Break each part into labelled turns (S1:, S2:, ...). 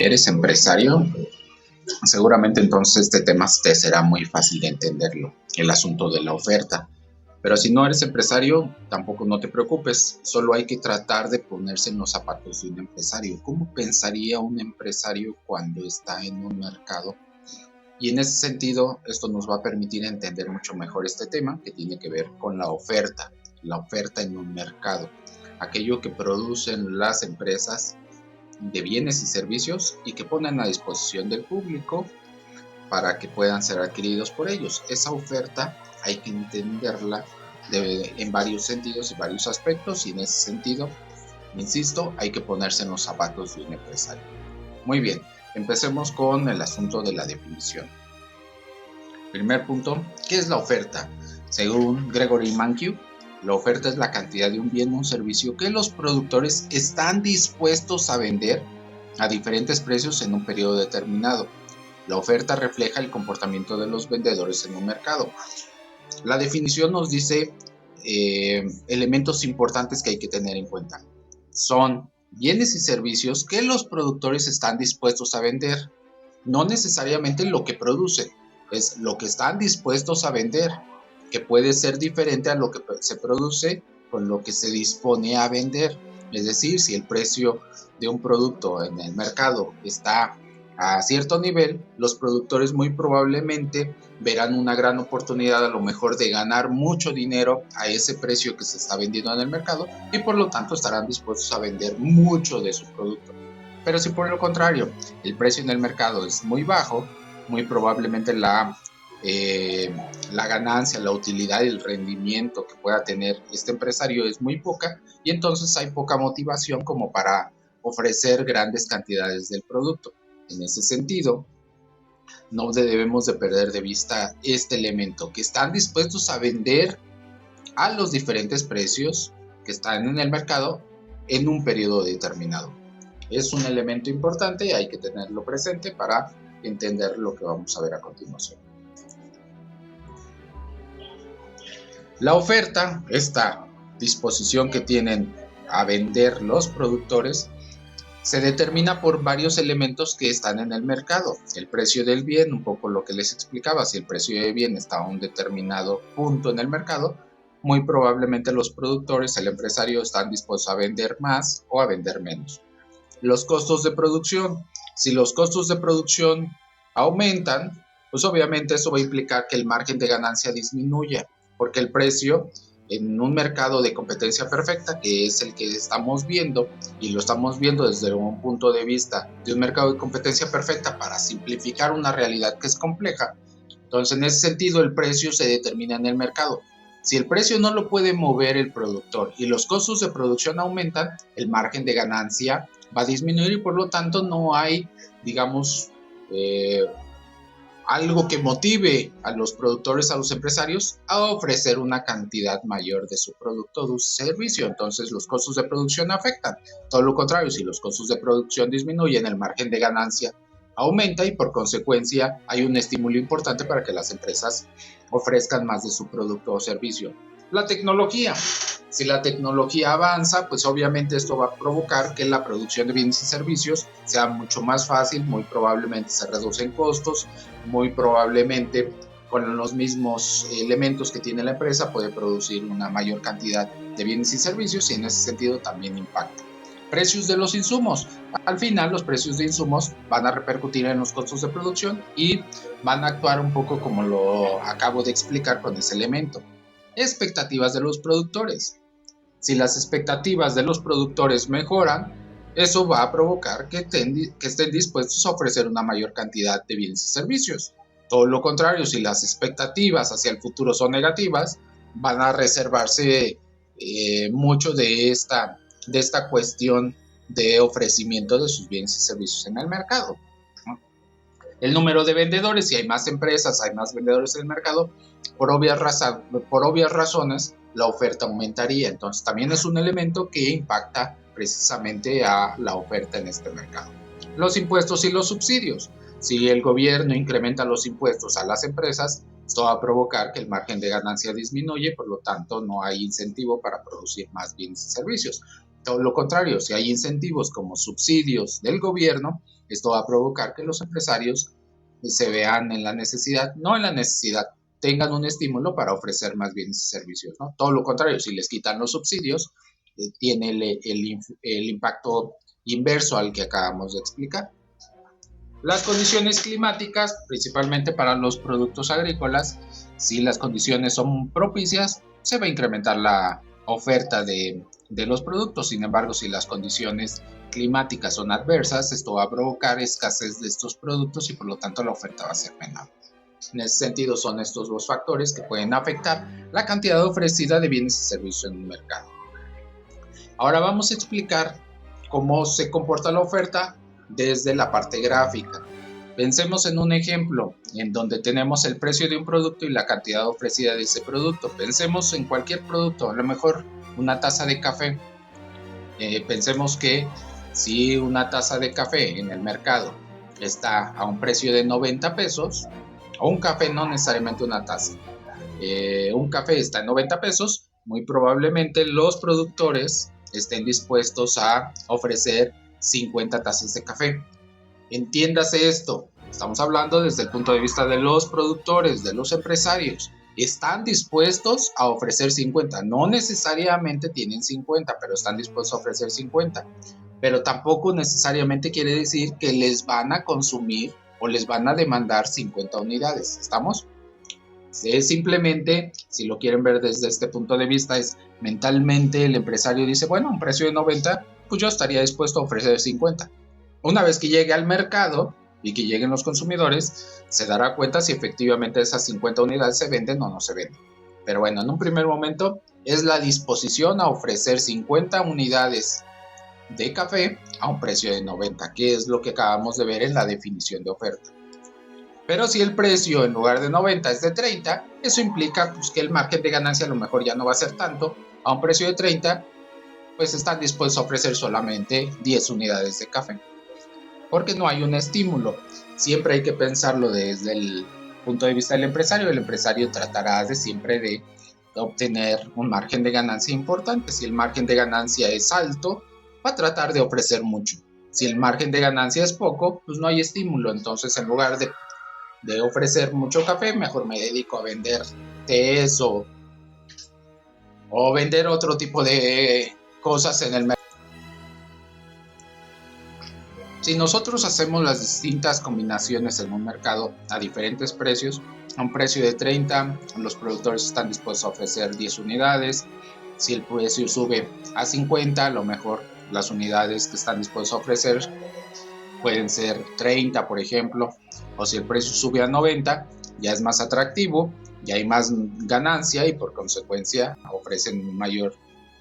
S1: ¿Eres empresario? Seguramente entonces este tema te será muy fácil de entenderlo, el asunto de la oferta. Pero si no eres empresario, tampoco no te preocupes, solo hay que tratar de ponerse en los zapatos de un empresario. ¿Cómo pensaría un empresario cuando está en un mercado? Y en ese sentido, esto nos va a permitir entender mucho mejor este tema que tiene que ver con la oferta en un mercado, aquello que producen las empresas de bienes y servicios y que ponen a disposición del público para que puedan ser adquiridos por ellos. Esa oferta hay que entenderla en varios sentidos y varios aspectos, y en ese sentido, insisto, hay que ponerse en los zapatos de un empresario. Muy bien, empecemos con el asunto de la definición. Primer punto, ¿qué es la oferta? Según Gregory Mankiw, la oferta es la cantidad de un bien o un servicio que los productores están dispuestos a vender a diferentes precios en un periodo determinado. La oferta refleja el comportamiento de los vendedores en un mercado. La definición nos dice elementos importantes que hay que tener en cuenta. Son bienes y servicios que los productores están dispuestos a vender, no necesariamente lo que producen, es lo que están dispuestos a vender, que puede ser diferente a lo que se produce con lo que se dispone a vender. Es decir, si el precio de un producto en el mercado está a cierto nivel, los productores muy probablemente verán una gran oportunidad a lo mejor de ganar mucho dinero a ese precio que se está vendiendo en el mercado, y por lo tanto estarán dispuestos a vender mucho de su producto. Pero si por el contrario el precio en el mercado es muy bajo, muy probablemente la ganancia, la utilidad y el rendimiento que pueda tener este empresario es muy poca, y entonces hay poca motivación como para ofrecer grandes cantidades del producto. En ese sentido, no debemos de perder de vista este elemento, que están dispuestos a vender a los diferentes precios que están en el mercado en un periodo determinado. Es un elemento importante y hay que tenerlo presente para entender lo que vamos a ver a continuación. La oferta, esta disposición que tienen a vender los productores, se determina por varios elementos que están en el mercado. El precio del bien, un poco lo que les explicaba, si el precio del bien está a un determinado punto en el mercado, muy probablemente los productores, el empresario, están dispuestos a vender más o a vender menos. Los costos de producción. Si los costos de producción aumentan, pues obviamente eso va a implicar que el margen de ganancia disminuya, porque el precio en un mercado de competencia perfecta, que es el que estamos viendo, y lo estamos viendo desde un punto de vista de un mercado de competencia perfecta para simplificar una realidad que es compleja, entonces en ese sentido el precio se determina en el mercado. Si el precio no lo puede mover el productor y los costos de producción aumentan, el margen de ganancia va a disminuir y por lo tanto no hay, digamos, algo que motive a los productores, a los empresarios, a ofrecer una cantidad mayor de su producto o de su servicio. Entonces los costos de producción afectan. Todo lo contrario, si los costos de producción disminuyen, el margen de ganancia aumenta y por consecuencia hay un estímulo importante para que las empresas ofrezcan más de su producto o servicio. La tecnología. Si la tecnología avanza, pues obviamente esto va a provocar que la producción de bienes y servicios sea mucho más fácil, muy probablemente se reducen costos, muy probablemente con los mismos elementos que tiene la empresa puede producir una mayor cantidad de bienes y servicios, y en ese sentido también impacta. Precios de los insumos. Al final los precios de insumos van a repercutir en los costos de producción y van a actuar un poco como lo acabo de explicar con ese elemento. Expectativas de los productores. Si las expectativas de los productores mejoran, eso va a provocar que estén dispuestos a ofrecer una mayor cantidad de bienes y servicios. Todo lo contrario, si las expectativas hacia el futuro son negativas, van a reservarse mucho de esta cuestión de ofrecimiento de sus bienes y servicios en el mercado. El número de vendedores, si hay más empresas, hay más vendedores en el mercado, por obvias razones, la oferta aumentaría. Entonces también es un elemento que impacta precisamente a la oferta en este mercado. Los impuestos y los subsidios. Si el gobierno incrementa los impuestos a las empresas, esto va a provocar que el margen de ganancia disminuye, por lo tanto no hay incentivo para producir más bienes y servicios. Todo lo contrario, si hay incentivos como subsidios del gobierno, Esto va a provocar que los empresarios se vean en la necesidad, no en la necesidad, tengan un estímulo para ofrecer más bienes y servicios, ¿no? Todo lo contrario, si les quitan los subsidios, tiene el impacto inverso al que acabamos de explicar. Las condiciones climáticas, principalmente para los productos agrícolas, si las condiciones son propicias, se va a incrementar la oferta de los productos. Sin embargo, si las condiciones climáticas son adversas, esto va a provocar escasez de estos productos y por lo tanto la oferta va a ser menor. En ese sentido, son estos dos factores que pueden afectar la cantidad ofrecida de bienes y servicios en un mercado. Ahora vamos a explicar cómo se comporta la oferta desde la parte gráfica. Pensemos en un ejemplo en donde tenemos el precio de un producto y la cantidad ofrecida de ese producto. Pensemos en cualquier producto, a lo mejor una taza de café. Pensemos que si una taza de café en el mercado está a un precio de 90 pesos, o un café, no necesariamente una taza, un café está en 90 pesos, muy probablemente los productores estén dispuestos a ofrecer 50 tazas de café. Entiéndase esto, estamos hablando desde el punto de vista de los productores, de los empresarios. Están dispuestos a ofrecer 50, no necesariamente tienen 50, pero están dispuestos a ofrecer 50. Pero tampoco necesariamente quiere decir que les van a consumir o les van a demandar 50 unidades, ¿estamos? Es simplemente, si lo quieren ver desde este punto de vista, es mentalmente el empresario dice, bueno, un precio de 90, pues yo estaría dispuesto a ofrecer 50. Una vez que llegue al mercado y que lleguen los consumidores, se dará cuenta si efectivamente esas 50 unidades se venden o no se venden. Pero bueno, en un primer momento es la disposición a ofrecer 50 unidades de café a un precio de 90, que es lo que acabamos de ver en la definición de oferta. Pero si el precio en lugar de 90 es de 30, eso implica pues, que el margen de ganancia a lo mejor ya no va a ser tanto. A un precio de 30, pues están dispuestos a ofrecer solamente 10 unidades de café. Porque no hay un estímulo. Siempre hay que pensarlo desde el punto de vista del empresario. El empresario tratará siempre de obtener un margen de ganancia importante. Si el margen de ganancia es alto, va a tratar de ofrecer mucho. Si el margen de ganancia es poco, pues no hay estímulo. Entonces, en lugar de ofrecer mucho café, mejor me dedico a vender tés o vender otro tipo de cosas en el mercado. Si nosotros hacemos las distintas combinaciones en un mercado a diferentes precios, a un precio de 30, los productores están dispuestos a ofrecer 10 unidades. Si el precio sube a 50, a lo mejor las unidades que están dispuestos a ofrecer pueden ser 30, por ejemplo. O si el precio sube a 90, ya es más atractivo, ya hay más ganancia y por consecuencia ofrecen un mayor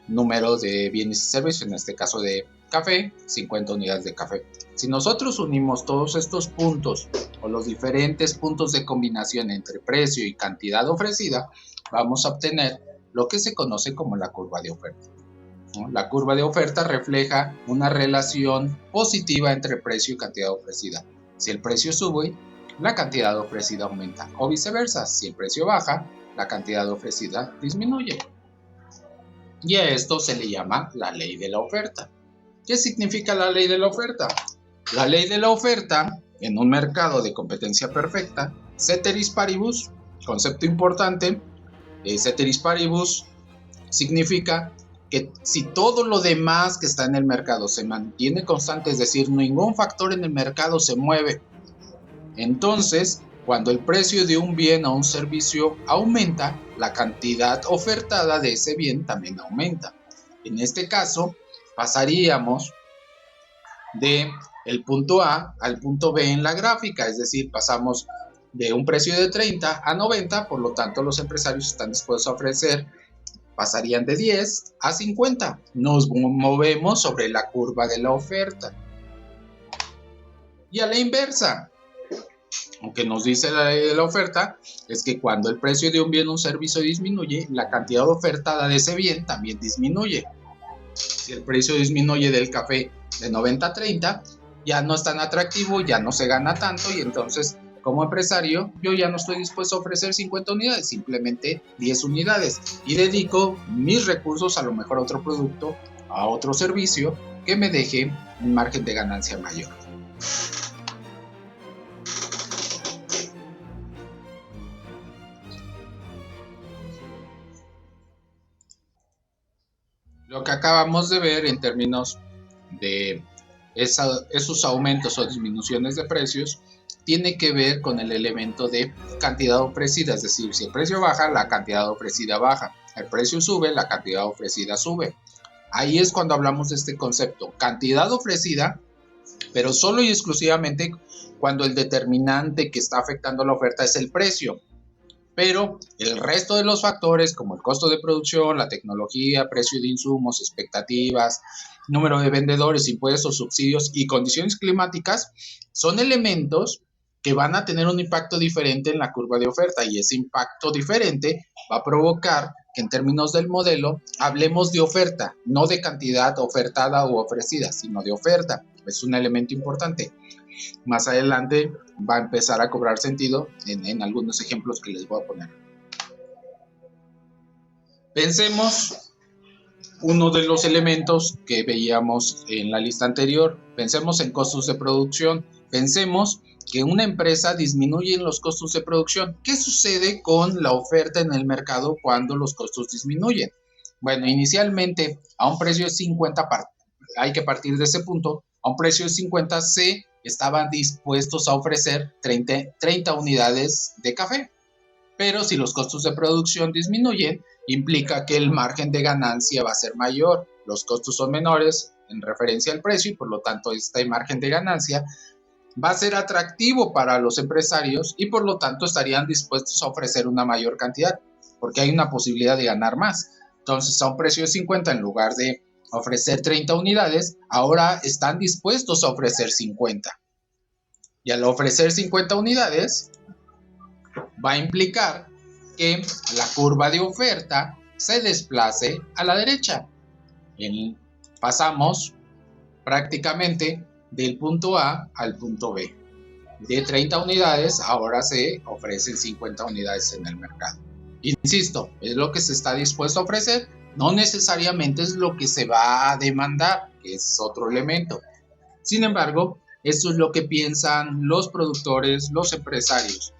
S1: número de bienes y servicios, en este caso de café, 50 unidades de café. Si nosotros unimos todos estos puntos o los diferentes puntos de combinación entre precio y cantidad ofrecida, vamos a obtener lo que se conoce como la curva de oferta. La curva de oferta refleja una relación positiva entre precio y cantidad ofrecida. Si el precio sube, la cantidad ofrecida aumenta, o viceversa, si el precio baja, la cantidad ofrecida disminuye. Y a esto se le llama la ley de la oferta. ¿Qué significa la ley de la oferta? La ley de la oferta, en un mercado de competencia perfecta, ceteris paribus, concepto importante, ceteris paribus significa que si todo lo demás que está en el mercado se mantiene constante, es decir, ningún factor en el mercado se mueve, entonces cuando el precio de un bien o un servicio aumenta, la cantidad ofertada de ese bien también aumenta. En este caso, pasaríamos de el punto A al punto B en la gráfica, es decir, pasamos de un precio de 30 a 90, por lo tanto los empresarios están dispuestos a ofrecer, pasarían de 10 a 50. Nos movemos sobre la curva de la oferta. Y a la inversa, aunque nos dice la ley de la oferta, es que cuando el precio de un bien o un servicio disminuye, la cantidad ofertada de ese bien también disminuye. Si el precio disminuye del café de 90 a 30, ya no es tan atractivo, ya no se gana tanto y entonces como empresario yo ya no estoy dispuesto a ofrecer 50 unidades, simplemente 10 unidades y dedico mis recursos a lo mejor a otro producto, a otro servicio que me deje un margen de ganancia mayor. Lo que acabamos de ver en términos de esos aumentos o disminuciones de precios tiene que ver con el elemento de cantidad ofrecida, es decir, si el precio baja, la cantidad ofrecida baja, el precio sube, la cantidad ofrecida sube. Ahí es cuando hablamos de este concepto, cantidad ofrecida, pero solo y exclusivamente cuando el determinante que está afectando la oferta es el precio. Pero el resto de los factores, como el costo de producción, la tecnología, precio de insumos, expectativas, número de vendedores, impuestos, subsidios y condiciones climáticas, son elementos que van a tener un impacto diferente en la curva de oferta, y ese impacto diferente va a provocar que en términos del modelo hablemos de oferta, no de cantidad ofertada o ofrecida, sino de oferta. Es un elemento importante. Más adelante va a empezar a cobrar sentido en algunos ejemplos que les voy a poner. Pensemos uno de los elementos que veíamos en la lista anterior. Pensemos en costos de producción. Pensemos que una empresa disminuye los costos de producción. ¿Qué sucede con la oferta en el mercado cuando los costos disminuyen? Bueno, inicialmente a un precio de 50, hay que partir de ese punto, a un precio de 50 se estaban dispuestos a ofrecer 30 unidades de café. Pero si los costos de producción disminuyen, implica que el margen de ganancia va a ser mayor. Los costos son menores en referencia al precio y por lo tanto este margen de ganancia va a ser atractivo para los empresarios y por lo tanto estarían dispuestos a ofrecer una mayor cantidad porque hay una posibilidad de ganar más. Entonces, a un precio de 50, en lugar de ofrecer 30 unidades, ahora están dispuestos a ofrecer 50. Y al ofrecer 50 unidades, va a implicar que la curva de oferta se desplace a la derecha. Pasamos prácticamente del punto A al punto B. De 30 unidades, ahora se ofrecen 50 unidades en el mercado. Insisto, es lo que se está dispuesto a ofrecer, no necesariamente es lo que se va a demandar, que es otro elemento. Sin embargo, esto es lo que piensan los productores, los empresarios.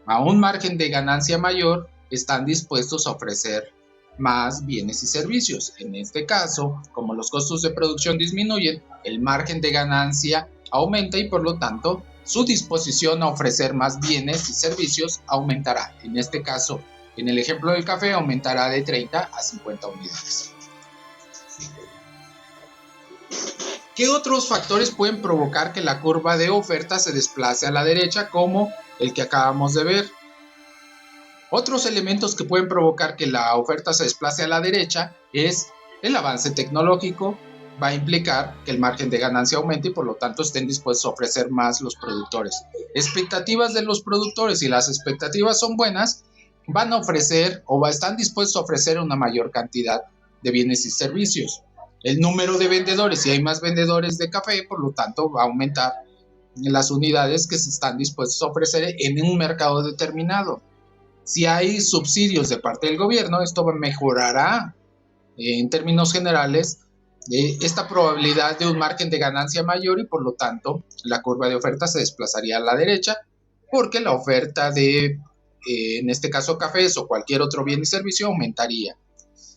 S1: A un margen de ganancia mayor, están dispuestos a ofrecer más bienes y servicios. En este caso, como los costos de producción disminuyen, el margen de ganancia aumenta y por lo tanto su disposición a ofrecer más bienes y servicios aumentará. En este caso, en el ejemplo del café, aumentará de 30 a 50 unidades. ¿Qué otros factores pueden provocar que la curva de oferta se desplace a la derecha, como el que acabamos de ver? Otros elementos que pueden provocar que la oferta se desplace a la derecha es el avance tecnológico. Va a implicar que el margen de ganancia aumente y por lo tanto estén dispuestos a ofrecer más los productores. Expectativas de los productores, si las expectativas son buenas, van a ofrecer o están dispuestos a ofrecer una mayor cantidad de bienes y servicios. El número de vendedores, si hay más vendedores de café, por lo tanto va a aumentar las unidades que se están dispuestos a ofrecer en un mercado determinado. Si hay subsidios de parte del gobierno, esto mejorará en términos generales esta probabilidad de un margen de ganancia mayor y por lo tanto la curva de oferta se desplazaría a la derecha porque la oferta de, en este caso cafés o cualquier otro bien y servicio aumentaría.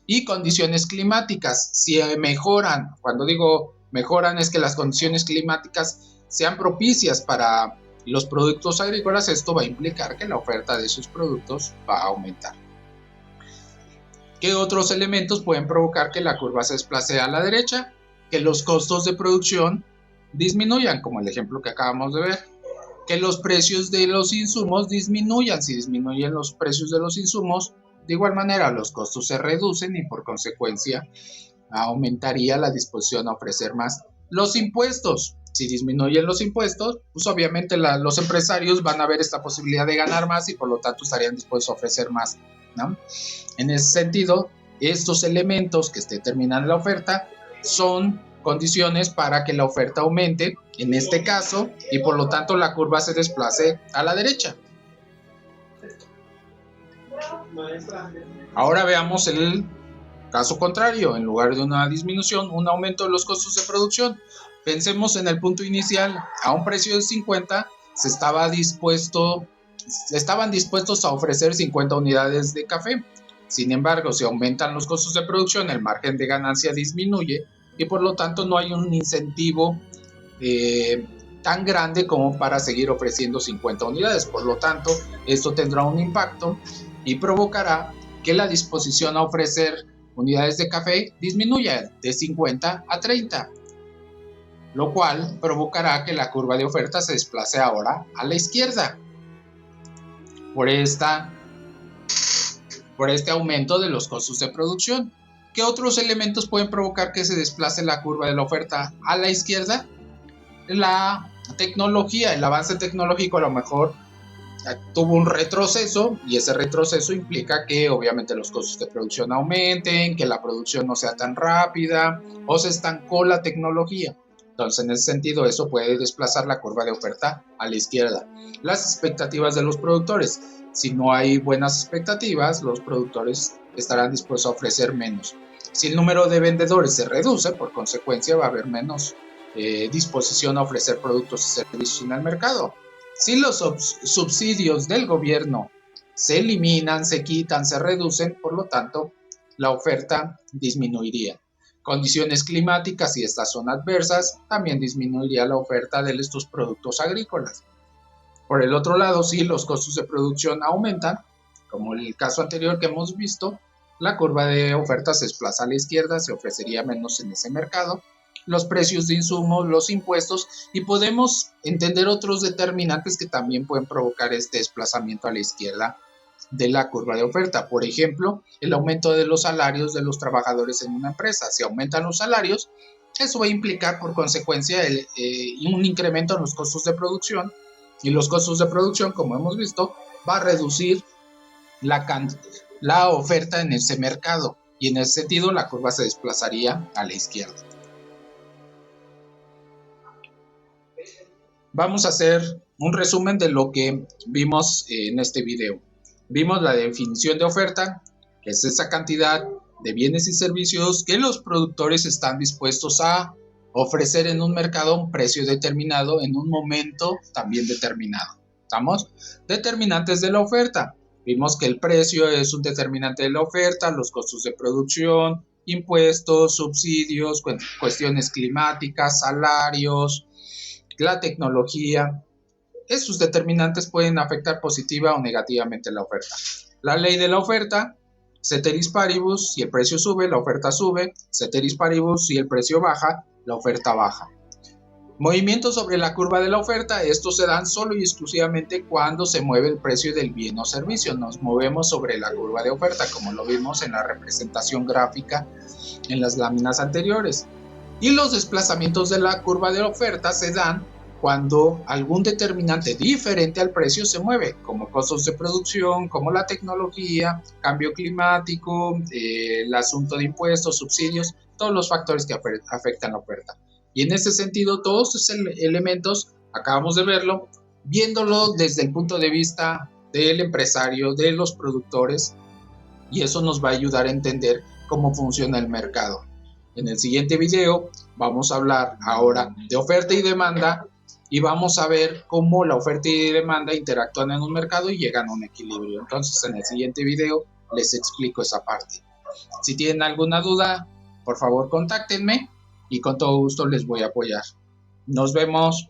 S1: Y condiciones climáticas, si mejoran, cuando digo mejoran es que las condiciones climáticas sean propicias para los productos agrícolas, esto va a implicar que la oferta de esos productos va a aumentar. ¿Qué otros elementos pueden provocar que la curva se desplace a la derecha? Que los costos de producción disminuyan, como el ejemplo que acabamos de ver. Que los precios de los insumos disminuyan. Si disminuyen los precios de los insumos, de igual manera los costos se reducen y por consecuencia aumentaría la disposición a ofrecer más. Los impuestos. Si disminuyen los impuestos, pues obviamente los empresarios van a ver esta posibilidad de ganar más y por lo tanto estarían dispuestos a ofrecer más, ¿no? En ese sentido, estos elementos que determinan la oferta son condiciones para que la oferta aumente, en este caso, y por lo tanto la curva se desplace a la derecha. Ahora veamos el caso contrario, en lugar de una disminución, un aumento de los costos de producción. Pensemos en el punto inicial, a un precio de 50 estaban dispuestos a ofrecer 50 unidades de café. Sin embargo, si aumentan los costos de producción, el margen de ganancia disminuye y por lo tanto no hay un incentivo tan grande como para seguir ofreciendo 50 unidades. Por lo tanto, esto tendrá un impacto y provocará que la disposición a ofrecer unidades de café disminuya de 50 a 30, lo cual provocará que la curva de oferta se desplace ahora a la izquierda por este aumento de los costos de producción. ¿Qué otros elementos pueden provocar que se desplace la curva de la oferta a la izquierda? La tecnología, el avance tecnológico a lo mejor tuvo un retroceso y ese retroceso implica que obviamente los costos de producción aumenten, que la producción no sea tan rápida o se estancó la tecnología. Entonces, en ese sentido, eso puede desplazar la curva de oferta a la izquierda. Las expectativas de los productores. Si no hay buenas expectativas, los productores estarán dispuestos a ofrecer menos. Si el número de vendedores se reduce, por consecuencia va a haber menos disposición a ofrecer productos y servicios en el mercado. Si los subsidios del gobierno se eliminan, se quitan, se reducen, por lo tanto, la oferta disminuiría. Condiciones climáticas, si estas son adversas, también disminuiría la oferta de estos productos agrícolas. Por el otro lado, si los costos de producción aumentan, como en el caso anterior que hemos visto, la curva de oferta se desplaza a la izquierda, se ofrecería menos en ese mercado, los precios de insumos, los impuestos, y podemos entender otros determinantes que también pueden provocar este desplazamiento a la izquierda de la curva de oferta. Por ejemplo, el aumento de los salarios de los trabajadores en una empresa. Si aumentan los salarios, eso va a implicar por consecuencia un incremento en los costos de producción, y los costos de producción, como hemos visto, va a reducir la oferta en ese mercado, y en ese sentido la curva se desplazaría a la izquierda. Vamos a hacer un resumen de lo que vimos en este video. Vimos la definición de oferta, que es esa cantidad de bienes y servicios que los productores están dispuestos a ofrecer en un mercado a un precio determinado en un momento también determinado. ¿Estamos? Determinantes de la oferta. Vimos que el precio es un determinante de la oferta, los costos de producción, impuestos, subsidios, cuestiones climáticas, salarios, la tecnología. Esos determinantes pueden afectar positiva o negativamente la oferta. La ley de la oferta, ceteris paribus, si el precio sube, la oferta sube, ceteris paribus, si el precio baja, la oferta baja. Movimientos sobre la curva de la oferta, estos se dan solo y exclusivamente cuando se mueve el precio del bien o servicio. Nos movemos sobre la curva de oferta, como lo vimos en la representación gráfica en las láminas anteriores. Y los desplazamientos de la curva de oferta se dan cuando algún determinante diferente al precio se mueve, como costos de producción, como la tecnología, cambio climático, el asunto de impuestos, subsidios, todos los factores que afectan la oferta. Y en ese sentido, todos estos elementos, acabamos de verlo, viéndolo desde el punto de vista del empresario, de los productores, y eso nos va a ayudar a entender cómo funciona el mercado. En el siguiente video vamos a hablar ahora de oferta y demanda y vamos a ver cómo la oferta y demanda interactúan en un mercado y llegan a un equilibrio. Entonces, en el siguiente video les explico esa parte. Si tienen alguna duda, por favor contáctenme y con todo gusto les voy a apoyar. Nos vemos.